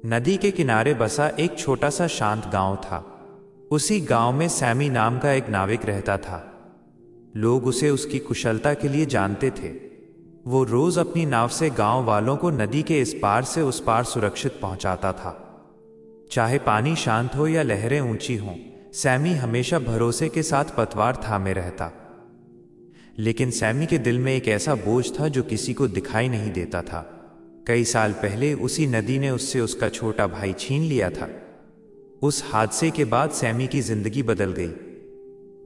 नदी के किनारे बसा एक छोटा सा शांत गांव था। उसी गांव में सैमी नाम का एक नाविक रहता था। लोग उसे उसकी कुशलता के लिए जानते थे। वो रोज अपनी नाव से गांव वालों को नदी के इस पार से उस पार सुरक्षित पहुंचाता था। चाहे पानी शांत हो या लहरें ऊंची हों, सैमी हमेशा भरोसे के साथ पतवार थामे रहता। लेकिन सैमी के दिल में एक ऐसा बोझ था जो किसी को दिखाई नहीं देता था। कई साल पहले उसी नदी ने उससे उसका छोटा भाई छीन लिया था। उस हादसे के बाद सैमी की जिंदगी बदल गई।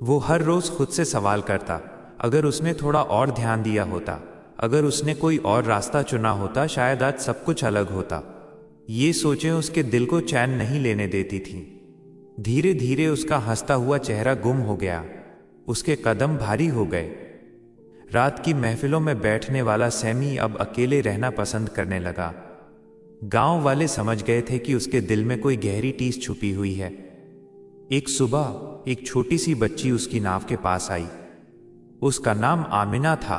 वो हर रोज खुद से सवाल करता, अगर उसने थोड़ा और ध्यान दिया होता, अगर उसने कोई और रास्ता चुना होता, शायद आज सब कुछ अलग होता। ये सोचें उसके दिल को चैन नहीं लेने देती थी। धीरे धीरे उसका हंसता हुआ चेहरा गुम हो गया। उसके कदम भारी हो गए। रात की महफिलों में बैठने वाला सैमी अब अकेले रहना पसंद करने लगा। गांव वाले समझ गए थे कि उसके दिल में कोई गहरी टीस छुपी हुई है। एक सुबह एक छोटी सी बच्ची उसकी नाव के पास आई। उसका नाम आमिना था।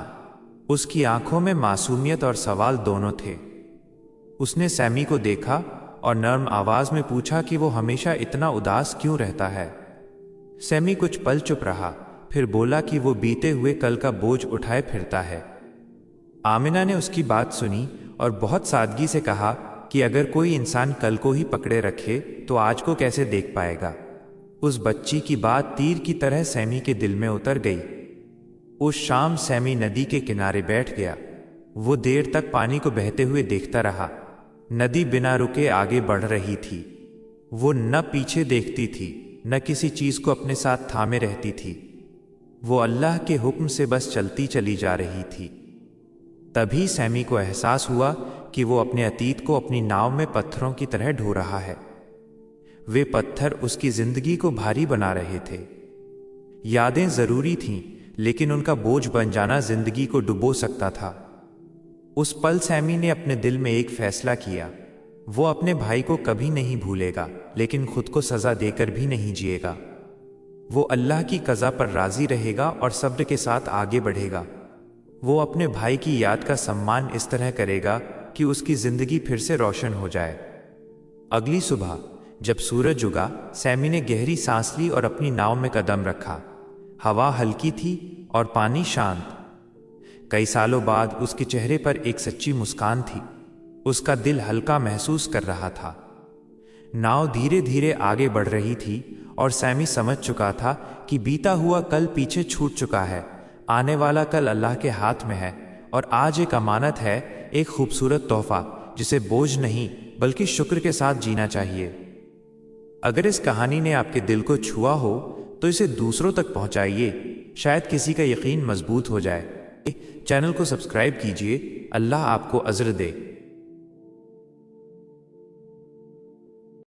उसकी आंखों में मासूमियत और सवाल दोनों थे। उसने सैमी को देखा और नर्म आवाज में पूछा कि वो हमेशा इतना उदास क्यों रहता है। सैमी कुछ पल चुप रहा, फिर बोला कि वो बीते हुए कल का बोझ उठाए फिरता है। आमिना ने उसकी बात सुनी और बहुत सादगी से कहा कि अगर कोई इंसान कल को ही पकड़े रखे तो आज को कैसे देख पाएगा। उस बच्ची की बात तीर की तरह सैमी के दिल में उतर गई। उस शाम सैमी नदी के किनारे बैठ गया। वो देर तक पानी को बहते हुए देखता रहा। नदी बिना रुके आगे बढ़ रही थी। वो न पीछे देखती थी, न किसी चीज को अपने साथ थामे रहती थी। वो अल्लाह के हुक्म से बस चलती चली जा रही थी। तभी सैमी को एहसास हुआ कि वो अपने अतीत को अपनी नाव में पत्थरों की तरह ढो रहा है। वे पत्थर उसकी जिंदगी को भारी बना रहे थे। यादें जरूरी थीं, लेकिन उनका बोझ बन जाना जिंदगी को डुबो सकता था। उस पल सैमी ने अपने दिल में एक फैसला किया। वो अपने भाई को कभी नहीं भूलेगा, लेकिन खुद को सजा देकर भी नहीं जिएगा। वो अल्लाह की कज़ा पर राजी रहेगा और सब्र के साथ आगे बढ़ेगा। वो अपने भाई की याद का सम्मान इस तरह करेगा कि उसकी जिंदगी फिर से रोशन हो जाए। अगली सुबह जब सूरज उगा, सैमी ने गहरी सांस ली और अपनी नाव में कदम रखा। हवा हल्की थी और पानी शांत। कई सालों बाद उसके चेहरे पर एक सच्ची मुस्कान थी। उसका दिल हल्का महसूस कर रहा था। नाव धीरे धीरे आगे बढ़ रही थी और सैमी समझ चुका था कि बीता हुआ कल पीछे छूट चुका है। आने वाला कल अल्लाह के हाथ में है और आज एक अमानत है, एक खूबसूरत तोहफा जिसे बोझ नहीं बल्कि शुक्र के साथ जीना चाहिए। अगर इस कहानी ने आपके दिल को छुआ हो तो इसे दूसरों तक पहुंचाइए। शायद किसी का यकीन मजबूत हो जाए। चैनल को सब्सक्राइब कीजिए। अल्लाह आपको अज़्र दे।